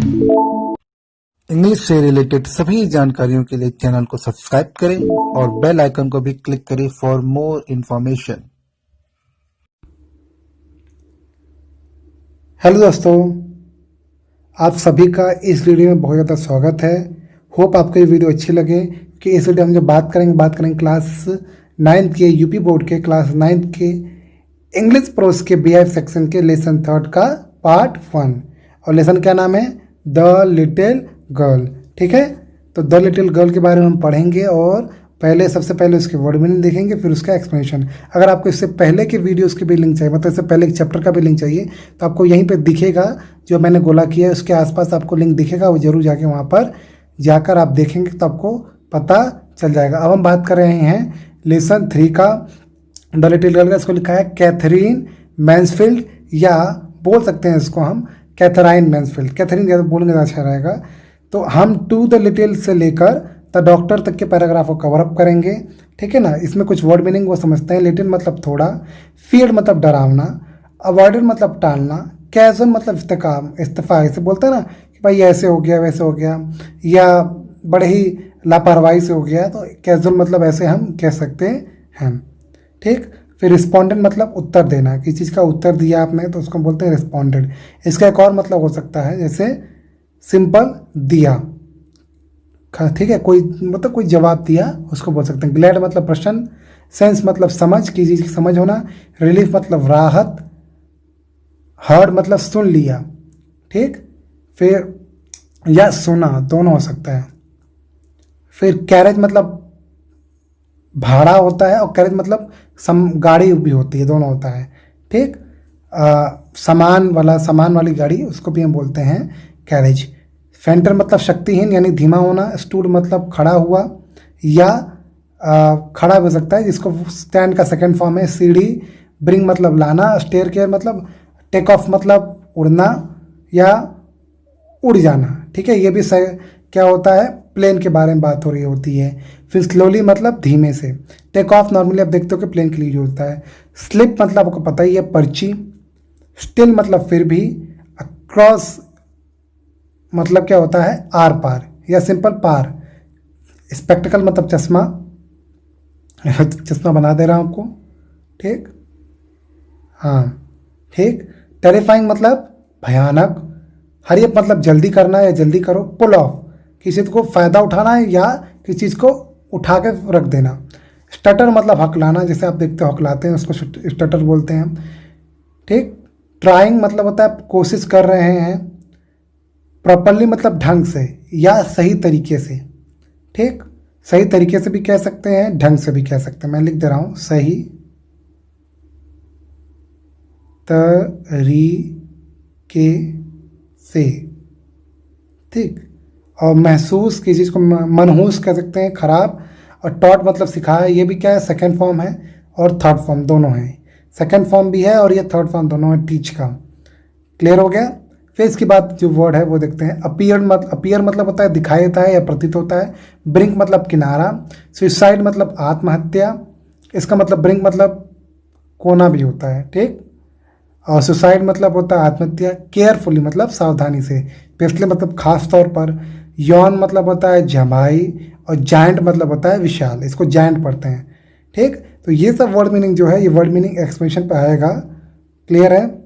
English से related सभी जानकारियों के लिए चैनल को सब्सक्राइब करें और बेल आइकन को भी क्लिक करें फॉर मोर इन्फॉर्मेशन। हेलो दोस्तों, आप सभी का इस वीडियो में बहुत ज़्यादा स्वागत है। होप आपको ये वीडियो अच्छी लगे कि इस वीडियो में जो बात करेंगे क्लास 9th के यूपी बोर्ड के क्लास 9th के इंग्लिश प्रोस के BF सेक्शन के लेसन 3rd का पार्ट 1 और लेसन क्या नाम है, द लिटिल गर्ल। ठीक है, तो द लिटिल गर्ल के बारे में हम पढ़ेंगे और सबसे पहले उसके वर्ड मीनिंग देखेंगे, फिर उसका एक्सप्लेनेशन। अगर आपको इससे पहले के वीडियोस की भी लिंक चाहिए, मतलब इससे पहले के चैप्टर का भी लिंक चाहिए, तो आपको यहीं पे दिखेगा, जो मैंने गोला किया है उसके आसपास आपको लिंक दिखेगा, वो जरूर जाके वहाँ पर जाकर आप देखेंगे तो आपको पता चल जाएगा। अब हम बात कर रहे हैं लेसन 3 का द लिटिल गर्ल का। इसको लिखा है कैथरीन मैन्सफील्ड, या बोल सकते हैं इसको हम कैथराइन मैन्सफील्ड। कैथरीन ज़्यादा बोलेंगे ज़्यादा अच्छा रहेगा। तो हम टू द लिटिल से लेकर द डॉक्टर तक के पैराग्राफ को कवर अप करेंगे। ठीक है ना, इसमें कुछ वर्ड मीनिंग वो समझते हैं। लिटिल मतलब थोड़ा, फियर्ड मतलब डरावना, अवॉइडेड मतलब टालना, कैजुअल मतलब इस्तीफा ऐसे बोलते हैं ना कि भाई ऐसे हो गया वैसे हो गया, या बड़े ही लापरवाही से हो गया, तो कैजुअल मतलब ऐसे हम कह सकते हैं। ठीक, फिर रिस्पॉन्डेंट मतलब उत्तर देना, किसी चीज़ का उत्तर दिया आपने तो उसको बोलते हैं रिस्पॉन्डेंट। इसका एक और मतलब हो सकता है जैसे सिंपल दिया, ठीक है, कोई जवाब दिया उसको बोल सकते हैं। ग्लैड मतलब प्रसन्न, सेंस मतलब समझ, किसी चीज़ की समझ होना, रिलीफ मतलब राहत, हर्ड मतलब सुन लिया। ठीक, फिर या सुना, दोनों हो सकता है। फिर कैरेज मतलब भाड़ा होता है और कैरेज मतलब गाड़ी भी होती है, दोनों होता है। ठीक, सामान वाली गाड़ी, उसको भी हम बोलते हैं कैरेज। फेंटर मतलब शक्तिहीन यानी धीमा होना, स्टूड मतलब खड़ा हुआ या खड़ा हो सकता है, जिसको स्टैंड का सेकंड फॉर्म है। सीढ़ी, ब्रिंग मतलब लाना, स्टेयर केयर मतलब टेक ऑफ मतलब उड़ना या उड़ जाना। ठीक है, ये भी क्या होता है, प्लेन के बारे में बात हो रही होती है। फिर स्लोली मतलब धीमे से। टेक ऑफ नॉर्मली आप देखते हो कि प्लेन के लिए यूज होता है। स्लिप मतलब आपको पता ही है, पर्ची। स्टिल मतलब फिर भी। अक्रॉस मतलब क्या होता है, आर पार या सिंपल पार। स्पेक्टिकल मतलब चश्मा, चश्मा बना दे रहा हूं आपको। ठीक, हाँ ठीक। टेरिफाइंग मतलब भयानक। हरी अप मतलब जल्दी करना या जल्दी करो। पुल ऑफ किसी को फायदा उठाना है या किसी चीज़ को उठा के रख देना। स्टटर मतलब हकलाना, जैसे आप देखते हो हकलाते हैं उसको स्टटर बोलते हैं। ठीक, ट्राइंग मतलब होता है कोशिश कर रहे हैं। प्रॉपरली मतलब ढंग से या सही तरीके से। ठीक, सही तरीके से भी कह सकते हैं, ढंग से भी कह सकते हैं। मैं लिख दे रहा हूं, सही तरीके से। ठीक, और महसूस किसी चीज़ को मनहूस कह सकते हैं, खराब। और टॉट मतलब सिखाया, ये भी क्या है, सेकंड फॉर्म है और थर्ड फॉर्म दोनों है। सेकंड फॉर्म भी है और ये थर्ड फॉर्म दोनों है, टीच का। क्लियर हो गया। फिर इसके बाद जो वर्ड है वो देखते हैं। अपीयर मतलब होता है दिखाई देता है या प्रतीत होता है। ब्रिंक मतलब किनारा। सुसाइड मतलब आत्महत्या, इसका मतलब ब्रिंक मतलब कोना भी होता है। ठीक, और सुसाइड मतलब होता है आत्महत्या। केयरफुली मतलब सावधानी से। स्पेशली मतलब खास तौर पर। यौन मतलब होता है जमाई, और जायंट मतलब होता है विशाल, इसको जायंट पढ़ते हैं। ठीक, तो ये सब वर्ड मीनिंग जो है, ये वर्ड मीनिंग एक्सप्लेनेशन पे आएगा। क्लियर है।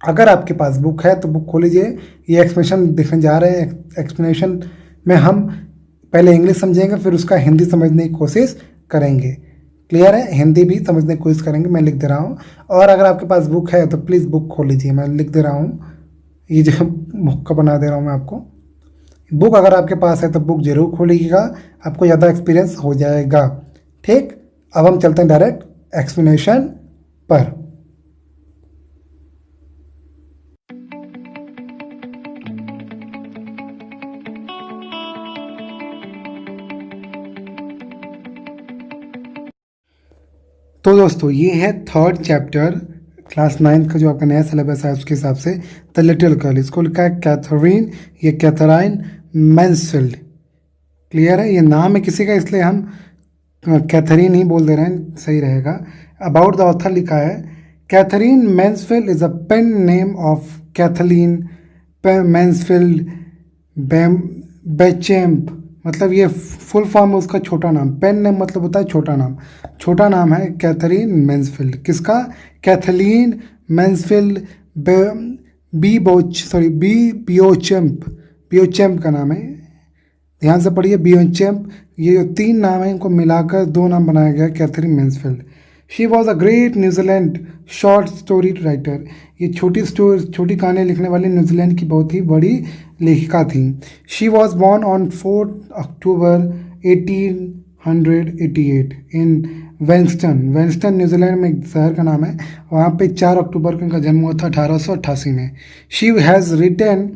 अगर आपके पास बुक है तो बुक खोल लीजिए। ये एक्सप्लेनेशन देखने जा रहे हैं। एक्सप्लेनेशन में हम पहले इंग्लिश समझेंगे, फिर उसका हिंदी समझने की कोशिश करेंगे। क्लियर है, हिंदी भी समझने की कोशिश करेंगे। मैं लिख दे रहा हूँ, और अगर आपके पास बुक है तो प्लीज़ बुक खोल लीजिए। मैं लिख दे रहा हूँ, ये जो बुक का बना दे रहा हूँ मैं आपको। बुक अगर आपके पास है तो बुक जरूर खोलिएगा, आपको ज़्यादा एक्सपीरियंस हो जाएगा। ठीक, अब हम चलते हैं डायरेक्ट एक्सप्लेनेशन पर। तो दोस्तों, ये है 3rd चैप्टर क्लास 9th का, जो आपका नया सिलेबस है उसके हिसाब से, द लिटिल गर्ल। इसको लिखा है कैथरीन या कैथराइन मैन्सफील्ड। क्लियर है, ये नाम है किसी का, इसलिए हम कैथरीन ही बोल दे रहे हैं, सही रहेगा। अबाउट द ऑथर लिखा है, Katherine Mansfield is a pen name of Kathleen Mansfield Beauchamp, मतलब ये फुल फॉर्म है उसका छोटा नाम। पेन नेम मतलब होता है छोटा नाम। छोटा नाम है कैथरीन मैंसफील्ड। किसका? कैथलीन मैंसफील्ड बी बियोचेम्प का नाम है। ध्यान से पढ़िए, बियोचेम्प। ये जो तीन नाम है इनको मिलाकर दो नाम बनाया गया, Katherine Mansfield. She was a great New Zealand short story writer. ये छोटी कहानी लिखने वाली न्यूजीलैंड की बहुत ही बड़ी लेखिका थी। She was born on 4 October 1888 in Wellington New Zealand में एक शहर का नाम है। वहाँ पे 4 अक्टूबर को इनका जन्म हुआ था 1888 में। She has written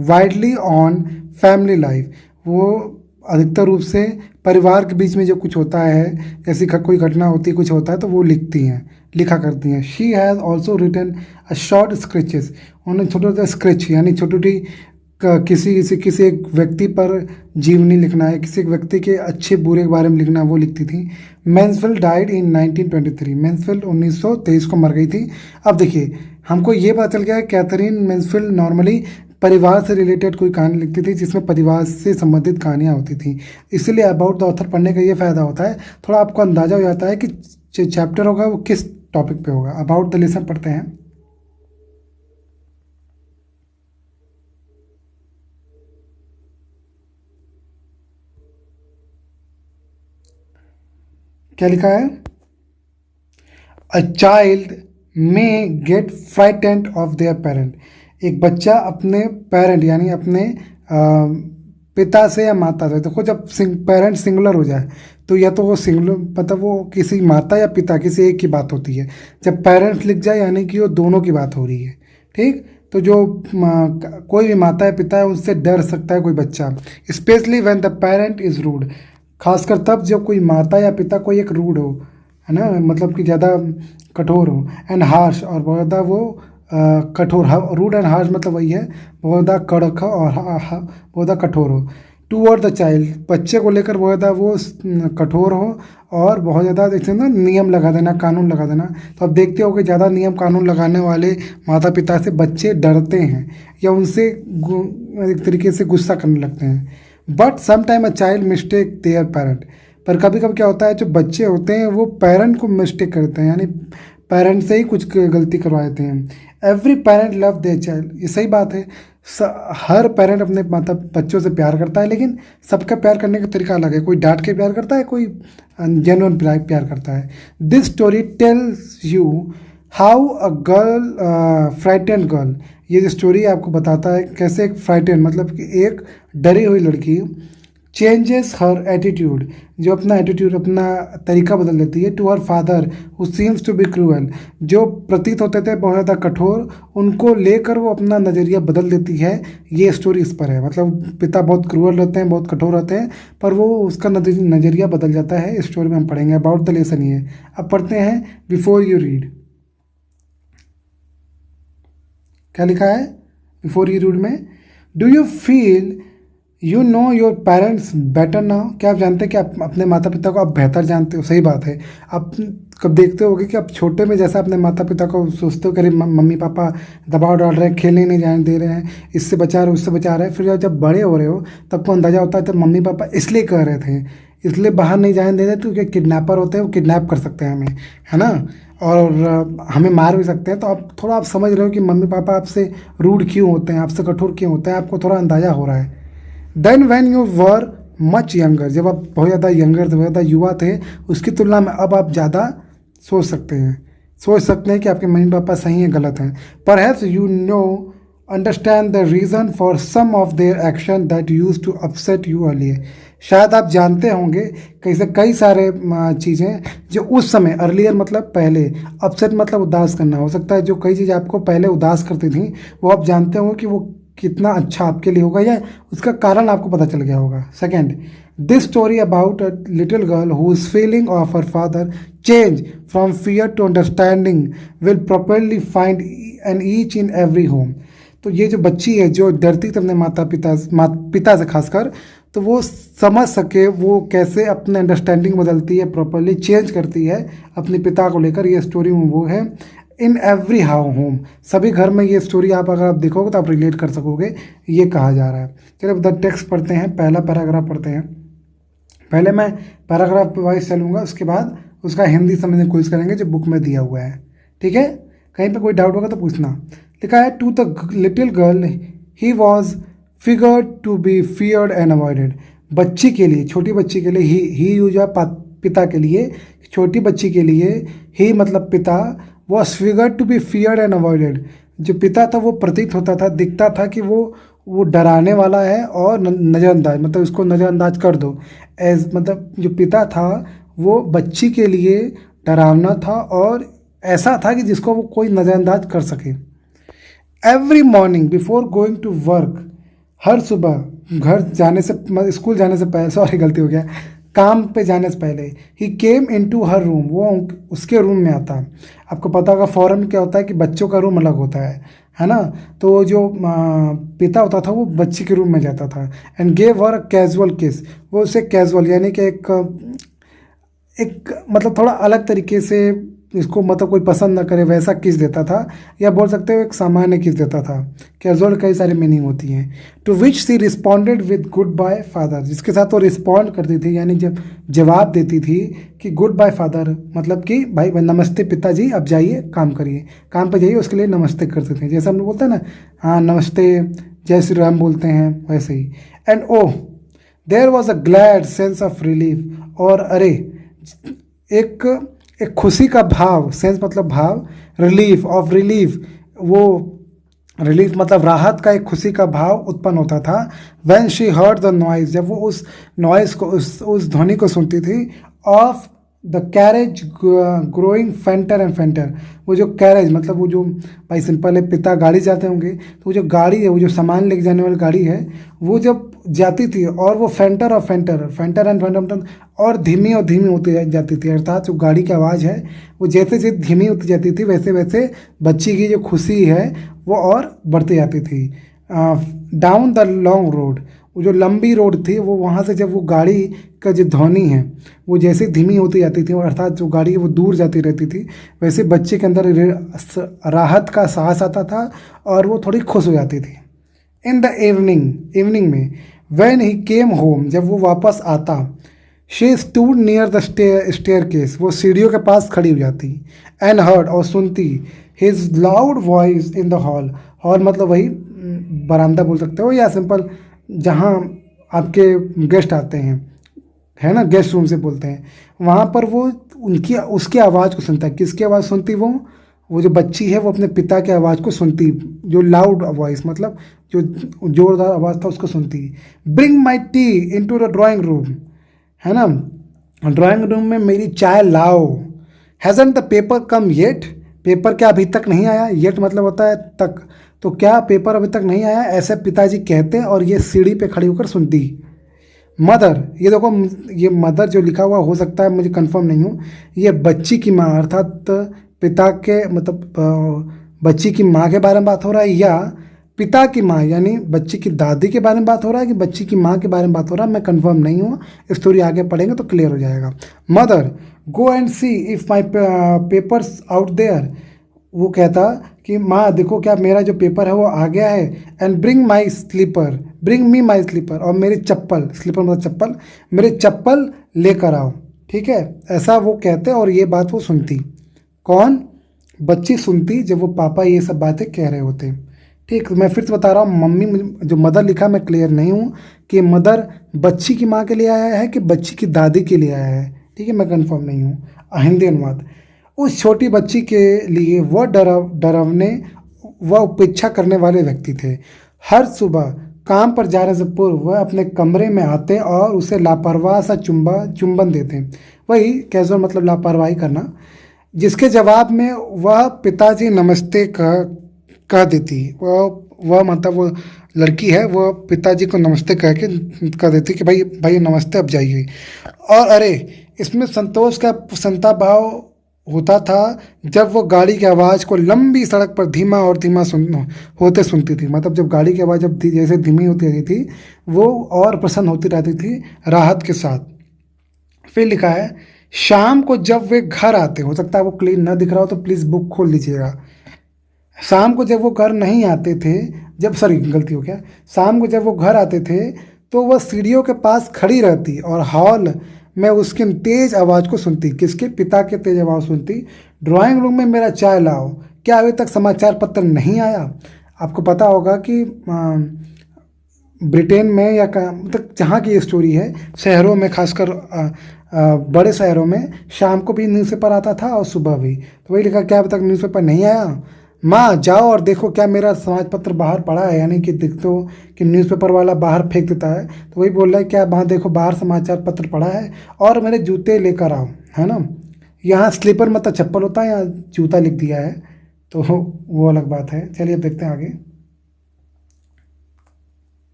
widely on family life. वो अधिकतर रूप से परिवार के बीच में जो कुछ होता है, जैसी कोई घटना होती है, कुछ होता है, तो वो लिखा करती हैं। She has also written a short sketches. उन्होंने छोटे छोटे स्केच यानी छोटी किसी एक व्यक्ति पर जीवनी लिखना है, किसी एक व्यक्ति के अच्छे बुरे के बारे में लिखना है, वो लिखती थी। Mansfield died in 1923। मैंसफील्ड 1923 को मर गई थी। अब देखिए, हमको ये पता चल गया है कैथरीन मैंसफील्ड नॉर्मली परिवार से रिलेटेड कोई कहानी लिखती थी, जिसमें परिवार से संबंधित कहानियाँ होती थी। इसलिए अबाउट द ऑथर पढ़ने का ये फ़ायदा होता है, थोड़ा आपको अंदाजा हो जाता है कि जो चैप्टर होगा वो किस टॉपिक पे होगा। अबाउट द लेसन पढ़ते हैं। क्या लिखा है? A child may get frightened of their parent. एक बच्चा अपने पेरेंट यानी अपने पिता से या माता से, देखो जब पेरेंट सिंगुलर हो जाए तो या तो वो सिंगुलर मतलब वो किसी माता या पिता किसी एक की बात होती है। जब पेरेंट्स लिख जाए यानी कि वो दोनों की बात हो रही है। ठीक, तो जो कोई भी माता या पिता है उनसे डर सकता है कोई बच्चा, specially when the parent is rude. खासकर तब जब कोई माता या पिता कोई एक रूड हो, है ना, मतलब कि ज़्यादा कठोर हो, एंड हार्श, और बहुत ज़्यादा वो कठोर। रूड एंड हार्श मतलब वही है, बहुत ज़्यादा कड़क और बहुत ज़्यादा कठोर हो। टूवर्ड द चाइल्ड, बच्चे को लेकर बहुत ज़्यादा वो कठोर हो और बहुत ज़्यादा देखते हैं ना नियम लगा देना, कानून लगा देना। तो आप देखते हो कि ज़्यादा नियम कानून लगाने वाले माता पिता से बच्चे डरते हैं या उनसे एक तरीके से गुस्सा करने लगते हैं। But sometime a child mistake there parent. पर कभी कभी क्या होता है, जो बच्चे होते हैं वो पेरेंट को मिस्टेक करते हैं, यानी पेरेंट से ही कुछ गलती करवा देते हैं। Every parent love their child, ये सही बात है। हर पेरेंट अपने बच्चों से प्यार करता है, लेकिन सबका प्यार करने का तरीका अलग है। कोई डांट के प्यार करता है, कोई जेन्युइन प्यार करता है। This story tells you how a girl frightened girl. ये जो स्टोरी आपको बताता है कैसे एक फ्राइटेंड मतलब कि एक डरी हुई लड़की चेंजेस हर एटीट्यूड, जो अपना एटीट्यूड अपना तरीका बदल देती है, to her father who seems to be cruel, जो प्रतीत होते थे बहुत ज़्यादा कठोर, उनको लेकर वो अपना नज़रिया बदल देती है। ये स्टोरी इस पर है, मतलब पिता बहुत क्रूअल रहते हैं, बहुत कठोर रहते हैं, पर वो उसका नज़रिया बदल जाता है। इस स्टोरी में हम पढ़ेंगे। अबाउट द लेसन ये अब पढ़ते हैं। बिफोर यू रीड, क्या लिखा है बिफोर यू रीड में? Do you feel you know your parents better now. क्या आप जानते हैं कि आप अपने माता पिता को आप बेहतर जानते हो? सही बात है। आप कब देखते होगे कि आप छोटे में जैसा अपने माता पिता को सोचते हो, करीब मम्मी पापा दबाव डाल रहे हैं, खेलने नहीं जाने दे रहे हैं, इससे बचा रहे उससे बचा रहे हैं, फिर जब बड़े हो रहे हो तब को अंदाजा होता है तब मम्मी पापा इसलिए कह रहे थे, इसलिए बाहर नहीं जाने दे रहे क्योंकि किडनैपर होते हैं, वो किडनैप कर सकते हैं हमें, है ना, और हमें मार भी सकते हैं। तो आप थोड़ा आप समझ रहे हो कि मम्मी पापा आपसे रूड क्यों होते हैं, आपसे कठोर क्यों होते हैं, आपको थोड़ा अंदाज़ा हो रहा है। Then when you were much younger, जब आप बहुत ज़्यादा यंगर थे, बहुत ज़्यादा युवा थे, उसकी तुलना में अब आप ज़्यादा सोच सकते हैं कि आपके मम्मी पापा सही हैं गलत हैं। Perhaps you know understand the reason for some of their action that use to upset you earlier. शायद आप जानते होंगे कई सारे चीज़ें जो उस समय, अर्लियर मतलब पहले, अपसेट मतलब उदास करना, हो सकता है जो कई चीज़ें आपको पहले उदास करती थी वो आप जानते होंगे कि वो कितना अच्छा आपके लिए होगा या उसका कारण आपको पता चल गया होगा। Second, this story about a little girl whose feeling of her father change from fear to understanding will properly find an each in every home. तो ये जो बच्ची है जो डरती थी अपने पिता से खासकर, तो वो समझ सके वो कैसे अपने अंडरस्टैंडिंग बदलती है, प्रॉपरली चेंज करती है अपने पिता को लेकर। ये स्टोरी में वो है। इन एवरी होम, सभी घर में ये स्टोरी आप अगर आप देखोगे तो आप रिलेट कर सकोगे, ये कहा जा रहा है। चलिए द टेक्स्ट पढ़ते हैं, पहला पैराग्राफ पढ़ते हैं। पहले मैं पैराग्राफ वाइज चलूँगा, उसके बाद उसका हिंदी समझने की कोशिश करेंगे जो बुक में दिया हुआ है, ठीक है। कहीं पे कोई डाउट होगा तो पूछना। लिखा है, to the little girl he was figured to be feared and avoided. बच्ची के लिए, छोटी बच्ची के लिए, ही यूज है पिता के लिए, छोटी बच्ची के लिए ही मतलब पिता, was figured to be feared and avoided. जो पिता था वो प्रतीत होता था, दिखता था कि वो डराने वाला है और नज़रअंदाज, मतलब उसको नज़रअंदाज कर दो। एज मतलब जो पिता था वो बच्ची के लिए डरावना था और ऐसा था कि जिसको वो कोई नज़रअंदाज कर सके। Every morning before going to work, हर सुबह घर जाने से, स्कूल जाने से पहले, सॉरी गलती हो गया, काम पे जाने से पहले, ही केम इन टू हर रूम, वो उसके रूम में आता। आपको पता होगा फॉरेन क्या होता है कि बच्चों का रूम अलग होता है ना। तो जो पिता होता था वो बच्ची के रूम में जाता था। And gave her a casual किस, वो उसे कैजुअल यानी कि एक मतलब थोड़ा अलग तरीके से, इसको मतलब कोई पसंद ना करे वैसा किस देता था, या बोल सकते हो एक सामान्य किस देता था। कैजुअल कई सारी मीनिंग होती हैं। To which she responded with goodbye father, जिसके साथ वो रिस्पॉन्ड करती थी, यानी जब जवाब देती थी कि गुड बाय फादर, मतलब कि भाई नमस्ते पिताजी, अब जाइए काम करिए, काम पर जाइए, उसके लिए नमस्ते करते थे। जैसे हम लोग बोलते हैं ना, हाँ नमस्ते, जय श्री राम बोलते हैं, वैसे ही। And oh there was a glad sense of relief, और अरे एक खुशी का भाव, सेंस मतलब भाव, रिलीफ ऑफ रिलीफ, वो रिलीफ मतलब राहत का एक खुशी का भाव उत्पन्न होता था। When she heard the noise, जब वो उस नॉइज को, उस ध्वनि को सुनती थी, of the carriage growing फेंटर and फेंटर, वो जो कैरेज मतलब वो जो, भाई सिंपल है, पिता गाड़ी जाते होंगे तो वो जो गाड़ी है, वो जो सामान लेके जाने वाली गाड़ी है, वो जब जाती थी और वो फेंटर और फेंटर, फेंटर एंड फेंटर, और धीमी होती जाती थी, अर्थात जो गाड़ी की आवाज़ है वो जैसे जैसे धीमी होती जाती थी, वैसे वैसे बच्ची की जो खुशी है वो और बढ़ती जाती थी। डाउन द लॉन्ग रोड, वो जो लंबी रोड थी, वो वहाँ से जब वो गाड़ी का जो ध्वनि है वो जैसे धीमी होती जाती थी, अर्थात जो गाड़ी है वो दूर जाती रहती थी, वैसे बच्चे के अंदर राहत का साहस आता था और वो थोड़ी खुश हो जाती थी। इन द इवनिंग में, व्हेन ही केम होम, जब वो वापस आता, she stood near the staircase, वो सीढ़ियों के पास खड़ी हो जाती। एंड हर्ड, और सुनती, his loud voice in the hall, hall मतलब वही बरामदा बोल सकते हो, या सिंपल जहाँ आपके गेस्ट आते हैं, है ना, गेस्ट रूम से बोलते हैं, वहाँ पर वो उसकी आवाज़ को सुनता है। किसकी आवाज़ सुनती? वो जो बच्ची है वो अपने पिता की आवाज़ को सुनती, जो लाउड वॉइस मतलब जो जोरदार आवाज़ था उसको सुनती। Bring my tea into the drawing room, है ना, ड्राइंग रूम में मेरी चाय लाओ। Hasn't the paper come yet, paper क्या अभी तक नहीं आया? येट मतलब होता है तक, तो क्या पेपर अभी तक नहीं आया? ऐसे पिताजी कहते और ये सीढ़ी पे खड़ी होकर सुनती। मदर, ये देखो, ये मदर जो लिखा हुआ हो सकता है, मुझे कंफर्म नहीं हूँ, ये बच्ची की माँ अर्थात पिता के मतलब बच्ची की माँ के बारे में बात हो रहा है, या पिता की माँ यानी बच्ची की दादी के बारे में बात हो रहा है, कि बच्ची की माँ के बारे में बात हो रहा है, मैं कंफर्म नहीं हूँ। स्टोरी आगे पढ़ेंगे तो क्लियर हो जाएगा। Mother, go and see if my papers out there, वो कहता कि माँ देखो क्या मेरा जो पेपर है वो आ गया है। And bring my slipper, bring me my slipper, और मेरी चप्पल, स्लीपर मतलब चप्पल, मेरे चप्पल लेकर आओ। ठीक है, ऐसा वो कहते और ये बात वो सुनती। कौन? बच्ची सुनती जब वो पापा ये सब बातें कह रहे होते। ठीक, मैं फिर से बता रहा हूँ, मम्मी जो मदर लिखा मैं क्लियर नहीं हूँ कि मदर बच्ची की माँ के लिए आया है कि बच्ची की दादी के लिए आया है। ठीक है, मैं कंफर्म नहीं हूँ। हिंदी अनुवाद, उस छोटी बच्ची के लिए वह डरावने व उपेक्षा करने वाले व्यक्ति थे। हर सुबह काम पर जाने से पूर्व वह अपने कमरे में आते और उसे लापरवाह सा चुंबन देते। वही कैजुअल मतलब लापरवाही करना, जिसके जवाब में वह पिताजी नमस्ते कह देती। वह मतलब वो लड़की है, वह पिताजी को नमस्ते कह के कह देती कि भाई नमस्ते, अब जाइए। और अरे इसमें संतोष का संताप भाव होता था जब वो गाड़ी की आवाज़ को लंबी सड़क पर धीमा और धीमा होते सुनती थी। मतलब जब गाड़ी की आवाज़ जब जैसे धीमी होती रहती थी, वो और प्रसन्न होती रहती थी राहत के साथ। फिर लिखा है, शाम को जब वे घर आते, हो सकता है वो क्लीन ना दिख रहा हो तो प्लीज़ बुक खोल लीजिएगा। शाम को जब वो घर नहीं आते थे, जब सॉरी गलती हो गया, शाम को जब वो घर आते थे तो वह सीढ़ियों के पास खड़ी रहती और हॉल में उसकी तेज आवाज़ को सुनती। किसके? पिता के तेज आवाज़ सुनती। ड्राइंग रूम में मेरा चाय लाओ, क्या अभी तक समाचार पत्र नहीं आया? आपको पता होगा कि ब्रिटेन में या मतलब जहाँ की ये स्टोरी है, शहरों में खासकर बड़े शहरों में शाम को भी न्यूज़पेपर आता था और सुबह भी। तो वही लिखा, क्या अभी तक न्यूज़पेपर नहीं आया? माँ जाओ और देखो क्या मेरा समाज पत्र बाहर पड़ा है, यानी कि देख तो कि न्यूज़पेपर वाला बाहर फेंक देता है, तो वही बोल रहा है क्या वहाँ देखो बाहर समाचार पत्र पड़ा है और मेरे जूते लेकर आओ, है ना। यहाँ स्लीपर मतलब चप्पल होता है, यहाँ जूता लिख दिया है, तो वो अलग बात है। चलिए अब देखते हैं आगे।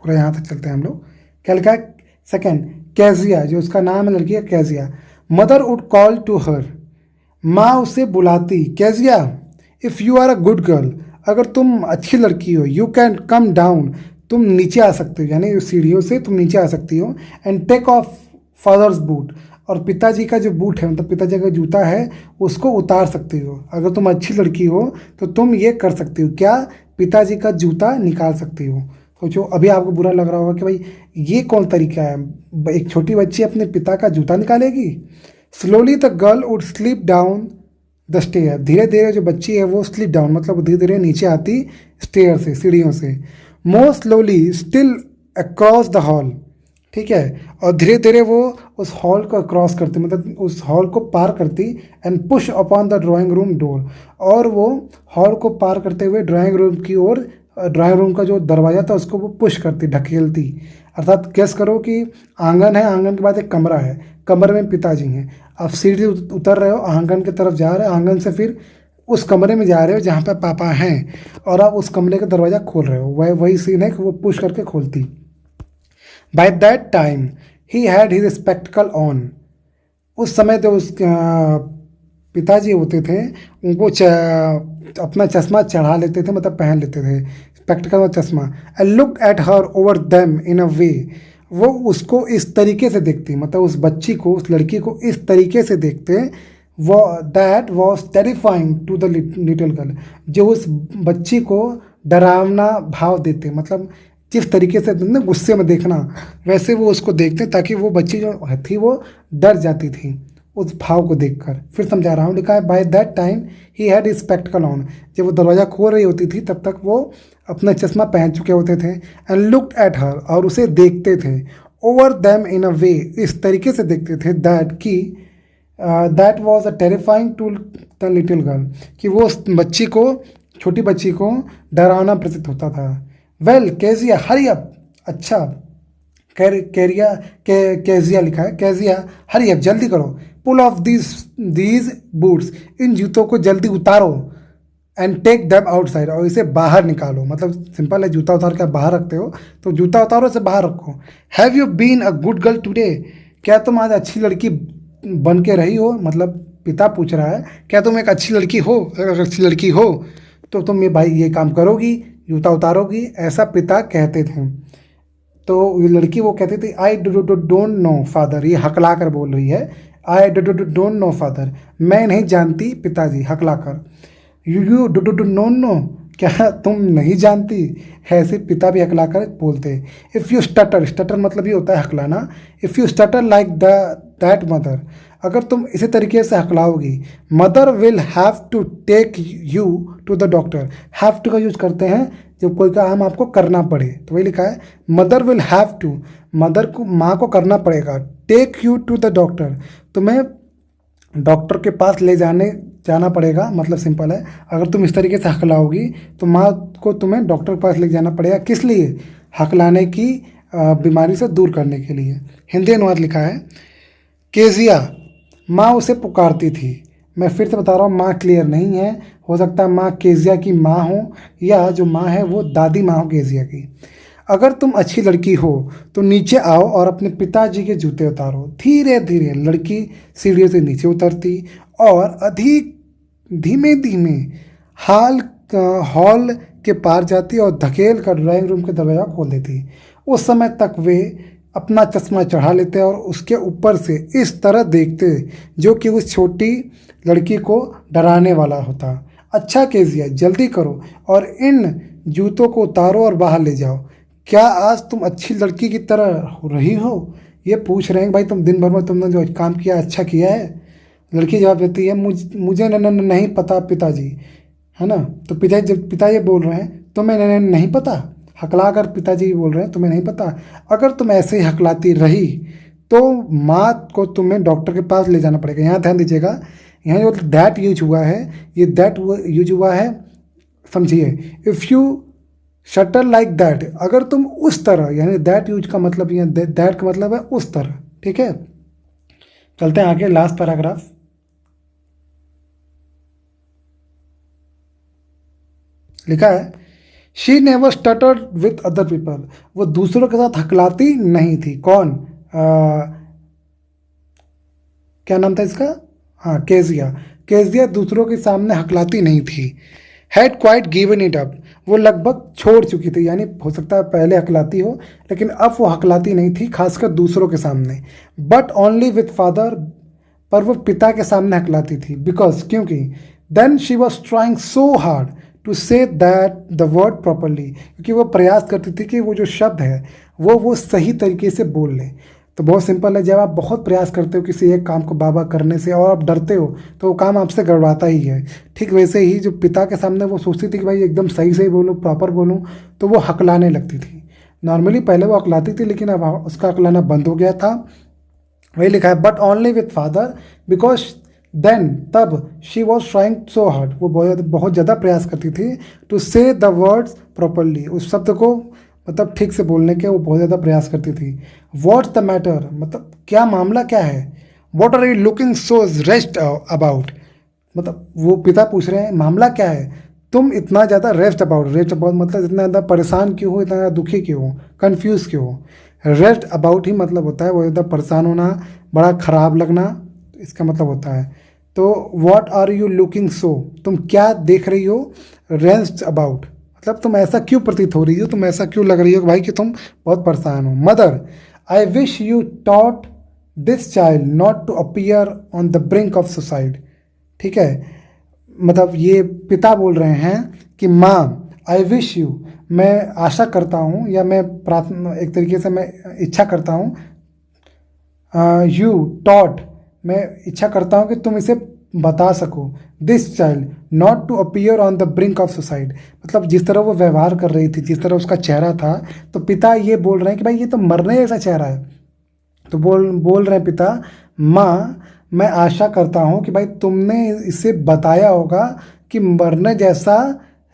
पूरा यहाँ तक चलते हैं हम लोग। क्या लिखा है? सेकेंड, कैजिया, जो उसका नाम है लड़की है Kezia. Mother would call to her, माँ उसे बुलाती। Kezia, if you are a good girl, अगर तुम अच्छी लड़की हो, यू कैन कम डाउन, तुम नीचे आ सकते हो, यानी सीढ़ियों से तुम नीचे आ सकती हो। And take off father's boot, और पिताजी का जो बूट है मतलब पिताजी का जूता है उसको उतार सकती हो। अगर तुम अच्छी लड़की हो तो तुम ये कर सकती हो, क्या? पिताजी का जूता निकाल सकती हो। सोचो, अभी आपको बुरा लग रहा होगा कि भाई ये कौन तरीका है, एक छोटी बच्ची अपने पिता का जूता निकालेगी। Slowly the girl would slip down the stair, धीरे धीरे जो बच्ची है वो स्लीप डाउन मतलब धीरे धीरे नीचे आती स्टेयर से, सीढ़ियों से। मोर slowly still across the hall, ठीक है, और धीरे धीरे वो उस हॉल को क्रॉस करती मतलब उस हॉल को पार करती। And push upon the drawing room door, और वो हॉल को पार करते हुए ड्राइंग रूम की ओर, ड्राइंग रूम का जो दरवाज़ा था उसको वो पुश करती, ढकेलती। अर्थात गेस करो कि आंगन है, आंगन के बाद एक कमरा है, कमरे में पिताजी हैं, आप सीढ़ी उतर रहे हो, आंगन की तरफ जा रहे हो, आंगन से फिर उस कमरे में जा रहे हो जहाँ पे पापा हैं, और आप उस कमरे का दरवाज़ा खोल रहे हो। वही सीन है कि वो पुश करके खोलती। By that time he had his spectacled on, उस समय तो उस पिताजी होते थे उनको अपना चश्मा चढ़ा लेते थे मतलब पहन लेते थे, स्पेक्टिकल और चश्मा। And look at her over them in a way, वो उसको इस तरीके से देखती मतलब उस बच्ची को, उस लड़की को इस तरीके से देखते, वो that was terrifying to the little girl, जो उस बच्ची को डरावना भाव देते मतलब जिस तरीके से ना गुस्से में देखना वैसे वो उसको देखते ताकि वो बच्ची जो थी वो डर जाती थी उस भाव को देखकर। फिर समझा रहा हूँ, लिखा है by that time he had spectacled on, जब वो दरवाज़ा खोल रही होती थी तब तक वो अपना चश्मा पहन चुके होते थे। एंड लुक्ड एट हर, और उसे देखते थे। ओवर देम इन अ वे, इस तरीके से देखते थे दैट की that was a terrifying to the little girl, कि वो उस बच्ची को, छोटी बच्ची को डरावना प्रतीत होता था। वेल केजिया हरी अप, अच्छा केजिया लिखा है, केजिया हरी अप, जल्दी करो। पुल ऑफ दीज बूट्स, इन जूतों को जल्दी उतारो। एंड टेक देम आउटसाइड, और इसे बाहर निकालो, मतलब सिंपल है, जूता उतार के बाहर रखते हो तो जूता उतारो, इसे बाहर रखो। Have you been a good girl today, क्या तुम आज अच्छी लड़की बन के रही हो, मतलब पिता पूछ रहा है क्या तुम एक अच्छी लड़की हो, अगर अच्छी लड़की हो तो तुम ये भाई ये काम करोगी, जूता उतारोगी, ऐसा पिता कहते थे। तो ये लड़की वो कहती थी आई डोंट नो फादर, ये हकला कर बोल रही है, आई डोंट नो फादर, मैं नहीं जानती पिताजी, हकला कर। यू डोंट नो, क्या तुम नहीं जानती, ऐसे पिता भी हकला कर बोलते। इफ़ यू स्टटर, स्टटर मतलब ये होता है हकलाना, if you stutter like that mother, अगर तुम इसी तरीके से हकलाओगी, mother will have to take you to the doctor. Have to का यूज करते हैं जब कोई काम आपको करना पड़े, तो वही लिखा है mother will have to, mother को, माँ को करना पड़ेगा। Take you to the doctor, तुम्हें डॉक्टर के पास ले जाना पड़ेगा, मतलब सिंपल है, अगर तुम इस तरीके से हकलाओगी तो माँ को तुम्हें डॉक्टर के पास ले जाना पड़ेगा। किस लिए? हकलाने की बीमारी से दूर करने के लिए। हिंदी अनुवाद लिखा है, केजिया माँ उसे पुकारती थी। मैं फिर से बता रहा हूँ, माँ क्लियर नहीं है, हो सकता है माँ केजिया की माँ हो या जो माँ है वो दादी माँ हो केजिया की। अगर तुम अच्छी लड़की हो तो नीचे आओ और अपने पिताजी के जूते उतारो। धीरे धीरे लड़की सीढ़ियों से नीचे उतरती और अधिक धीमे धीमे हॉल हॉल के पार जाती और धकेल कर ड्राइंग रूम के दरवाजा खोल देती। उस समय तक वे अपना चश्मा चढ़ा लेते और उसके ऊपर से इस तरह देखते जो कि उस छोटी लड़की को डराने वाला होता। अच्छा केजिया, जल्दी करो और इन जूतों को उतारो और बाहर ले जाओ। क्या आज तुम अच्छी लड़की की तरह हो रही हो? ये पूछ रहे हैं भाई, तुम दिन भर में तुमने जो काम किया अच्छा किया है? लड़की जवाब देती है, मुझे नहीं पता पिताजी, है ना। तो पिताजी, जब पिताजी बोल रहे हैं तुम्हें नहीं पता, हकला कर पिताजी बोल रहे हैं तुम्हें नहीं पता, अगर तुम ऐसे ही हकलाती रही तो माँ को तुम्हें डॉक्टर के पास ले जाना पड़ेगा। यहाँ ध्यान दीजिएगा, यहाँ जो दैट यूज हुआ है, ये दैट यूज हुआ है, समझिए। If you shutter like that, अगर तुम उस तरह, यानी दैट यूज का मतलब, यहाँ दैट का मतलब है उस तरह, ठीक है। चलते हैं आगे, लास्ट पैराग्राफ। लिखा है, she never stuttered with other people, वो दूसरों के साथ हकलाती नहीं थी। कौन? क्या नाम था इसका? हाँ, केजिया। केजिया दूसरों के सामने हकलाती नहीं थी। Had quite given it up, वो लगभग छोड़ चुकी थी, यानी हो सकता है पहले हकलाती हो लेकिन अब वो हकलाती नहीं थी, खासकर दूसरों के सामने। बट ओनली विथ फादर, पर वो पिता के सामने हकलाती थी। बिकॉज, क्योंकि then she was trying so hard to say that the word properly, क्योंकि वो प्रयास करती थी कि वो जो शब्द है वो सही तरीके से बोल ले। तो बहुत सिंपल है, जब आप बहुत प्रयास करते हो किसी एक काम को बाबा करने से और आप डरते हो तो वो काम आपसे गड़बड़ाता ही है। ठीक वैसे ही जो पिता के सामने वो सोचती थी कि भाई एकदम सही सही बोलूँ, प्रॉपर बोलूँ, तो वो हकलाने लगती थी। नॉर्मली पहले वो हकलाती थी लेकिन अब उसका हकलाना बंद हो गया था। वही लिखा है, but only with father because then, तब she was trying so hard, वो बहुत ज़्यादा प्रयास करती थी टू से द वर्ड्स प्रॉपरली, उस शब्द को मतलब ठीक से बोलने के वो बहुत ज़्यादा प्रयास करती थी। व्हाट्स द मैटर, मतलब क्या मामला क्या है? What are you looking so rest about, मतलब वो पिता पूछ रहे हैं मामला क्या है, तुम इतना ज़्यादा रेस्ट अबाउट मतलब इतना ज़्यादा परेशान क्यों हो, इतना ज़्यादा दुखी क्यों हो, कन्फ्यूज़ क्यों हो। रेस्ट अबाउट ही मतलब होता है वो ज़्यादा परेशान होना, बड़ा ख़राब लगना, इसका मतलब होता है। तो what are you looking so, तुम क्या देख रही हो, रेस्ट अबाउट मतलब तुम ऐसा क्यों प्रतीत हो रही हो, तुम ऐसा क्यों लग रही हो भाई कि तुम बहुत परेशान हो। Mother, I wish you taught this child not to appear on the brink of suicide, ठीक है। मतलब ये पिता बोल रहे हैं कि माँ, आई विश यू, मैं आशा करता हूँ या मैं प्रार्थना, एक तरीके से मैं इच्छा करता हूँ, यू टॉट, मैं इच्छा करता हूँ कि तुम इसे बता सको, this child not to appear on the brink of suicide, मतलब जिस तरह वो व्यवहार कर रही थी, जिस तरह उसका चेहरा था, तो पिता ये बोल रहे हैं कि भाई ये तो मरने जैसा चेहरा है। तो बोल रहे हैं पिता, माँ मैं आशा करता हूँ कि भाई तुमने इसे बताया होगा कि मरने जैसा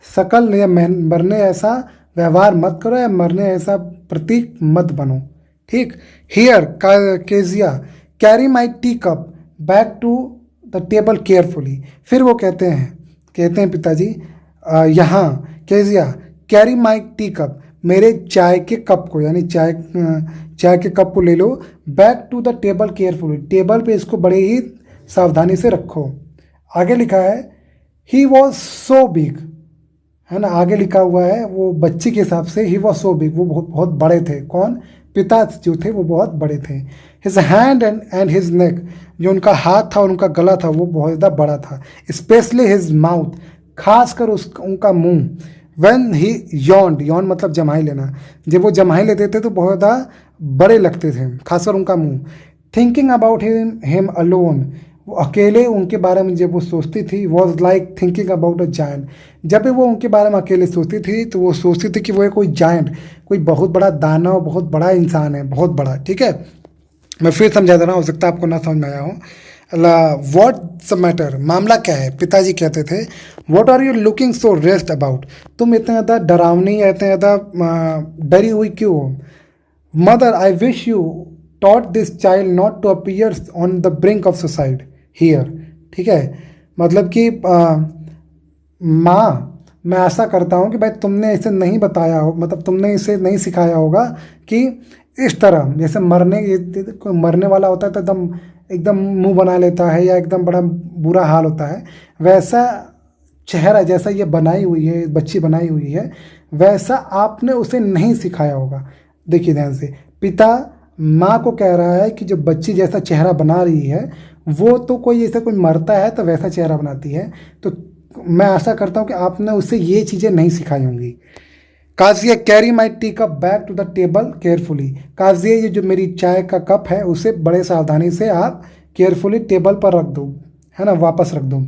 शकल या मरने जैसा व्यवहार मत करो या मरने जैसा प्रतीक मत बनो, ठीक। Here Kezia, carry my tea cup back to the table carefully, फिर वो कहते हैं पिताजी, यहाँ Kezia, carry my tea cup, मेरे चाय के कप को, यानी चाय के कप को ले लो, back to the table carefully, table पे इसको बड़े ही सावधानी से रखो। आगे लिखा है, ही वॉज सो बिग, है ना, आगे लिखा हुआ है वो बच्ची के हिसाब से, ही वॉज सो बिग, वो बहुत बड़े थे। कौन? पिता जो थे वो बहुत बड़े थे। His hand and his neck, जो उनका हाथ था और उनका गला था वो बहुत ज़्यादा बड़ा था। स्पेशली हिज माउथ, खासकर उनका मुंह। व्हेन ही यॉन्ड मतलब जमाई लेना, जब वो जमाई लेते थे तो बहुत ज़्यादा बड़े लगते थे, खासकर उनका मुंह। थिंकिंग अबाउट हिम अलोन, वो अकेले उनके बारे में जब वो सोचती थी, was like thinking about a giant, जब भी वो उनके बारे में अकेले सोचती थी तो वो सोचती थी कि वो कोई जायंट, कोई बहुत बड़ा दानव, बहुत बड़ा इंसान है, बहुत बड़ा, ठीक है। मैं फिर समझा दे रहा हूँ, हो सकता है आपको ना समझ में आया हो। व्हाट्स द मैटर, मामला क्या है? पिताजी कहते थे, what are you looking so rest about, तुम इतना ज़्यादा डरावनी, इतना ज़्यादा डरी हुई क्यों हो। Mother, I wish you taught this child not to appear on the brink of suicide here, ठीक है। मतलब कि माँ, मैं आशा करता हूँ कि भाई तुमने इसे नहीं बताया हो, मतलब तुमने इसे नहीं सिखाया होगा कि इस तरह जैसे कोई मरने वाला होता है तो एकदम मुंह बना लेता है या एकदम बड़ा बुरा हाल होता है, वैसा चेहरा जैसा ये बनाई हुई है, बच्ची बनाई हुई है, वैसा आपने उसे नहीं सिखाया होगा। देखिए ध्यान से, पिता माँ को कह रहा है कि जो बच्ची जैसा चेहरा बना रही है वो तो कोई ऐसा कोई मरता है तो वैसा चेहरा बनाती है। तो मैं आशा करता हूँ कि आपने उससे ये चीज़ें नहीं सिखाई होंगी। Kezia carry my tea cup back to the table carefully. Kezia ये जो मेरी चाय का कप है उसे बड़े सावधानी से आप केयरफुली टेबल पर रख दो, है ना, वापस रख दो।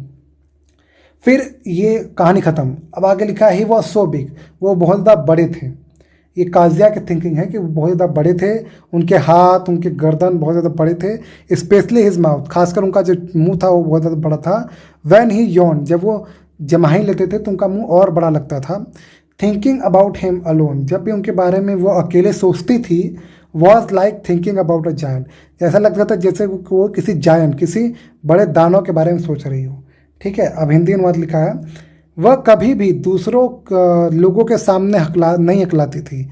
फिर ये कहानी ख़त्म। अब आगे लिखा है ही वॉज सो बिग, वो बहुत ज़्यादा बड़े थे। ये काजिया की थिंकिंग है कि वो बहुत ज़्यादा बड़े थे, उनके हाथ उनके गर्दन बहुत ज़्यादा बड़े थे, स्पेशली हिज माउथ, खासकर उनका जो मुंह था वो बहुत ज़्यादा बड़ा था। वैन ही यॉन, जब वो जमाई लेते थे तो उनका मुंह और बड़ा लगता था। थिंकिंग अबाउट हिम अलोन, जब भी उनके बारे में वो अकेले सोचती थी, was like thinking about a giant, ऐसा लगता था जैसे वो किसी जायंट, किसी बड़े दानव के बारे में सोच रही हो। ठीक है, अब हिंदी अनुवाद लिखा है, वह कभी भी दूसरों लोगों के सामने नहीं हकलाती थी,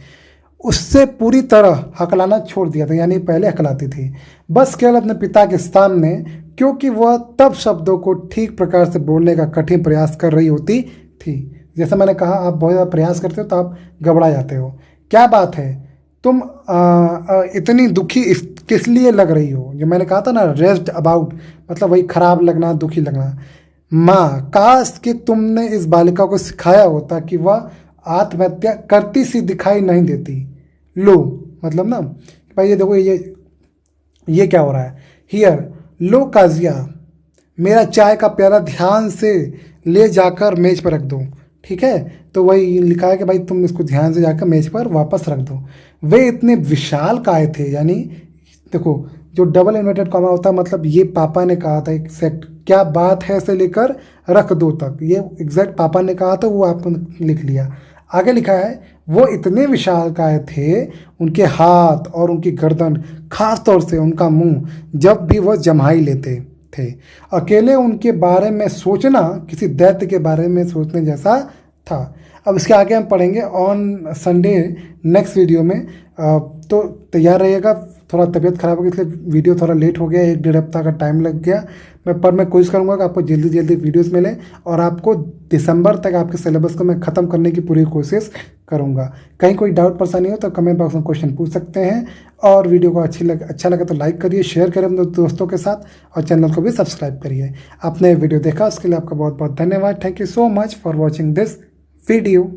उससे पूरी तरह हकलाना छोड़ दिया था, यानी पहले हकलाती थी, बस केवल अपने पिता के सामने, क्योंकि वह तब शब्दों को ठीक प्रकार से बोलने का कठिन प्रयास कर रही होती थी। जैसा मैंने कहा, आप बहुत ज़्यादा प्रयास करते हो तो आप घबरा जाते हो। क्या बात है, तुम इतनी दुखी किस लिए लग रही हो? जो मैंने कहा था ना, रेस्ट अबाउट, मतलब वही खराब लगना, दुखी लगना। माँ, काश कि तुमने इस बालिका को सिखाया होता कि वह आत्महत्या करती सी दिखाई नहीं देती। लो, मतलब ना भाई, ये देखो, ये क्या हो रहा है हियर। लो काजिया, मेरा चाय का प्याला ध्यान से ले जाकर मेज पर रख दो। ठीक है, तो वही लिखा है कि भाई तुम इसको ध्यान से जाकर मेज पर वापस रख दो। वे इतने विशाल काय थे, यानी देखो, जो डबल इन्वर्टेड कॉमा होता है, मतलब ये पापा ने कहा था एग्जैक्ट, क्या बात है से लेकर रख दो तक, ये एग्जैक्ट पापा ने कहा था, वो आपने लिख लिया। आगे लिखा है, वो इतने विशालकाय थे, उनके हाथ और उनकी गर्दन, खास तौर से उनका मुंह, जब भी वह जम्हाई लेते थे। अकेले उनके बारे में सोचना किसी दैत्य के बारे में सोचने जैसा था। अब इसके आगे हम पढ़ेंगे ऑन संडे नेक्स्ट वीडियो में। तो तैयार रहिएगा। थोड़ा तबीयत खराब हो गई, इसलिए वीडियो थोड़ा लेट हो गया, 1-1.5 हफ्ता का टाइम लग गया। मैं कोशिश करूंगा कि आपको जल्दी जल्दी वीडियोस मिले, और आपको दिसंबर तक आपके सिलेबस को मैं ख़त्म करने की पूरी कोशिश करूंगा। कहीं कोई डाउट परेशानी हो तो कमेंट बॉक्स में क्वेश्चन पूछ सकते हैं, और वीडियो को अच्छा लगे तो लाइक करिए, शेयर करिए अपने दोस्तों के साथ, और चैनल को भी सब्सक्राइब करिए। आपने वीडियो देखा उसके लिए आपका बहुत बहुत धन्यवाद। Thank you so much for watching this video.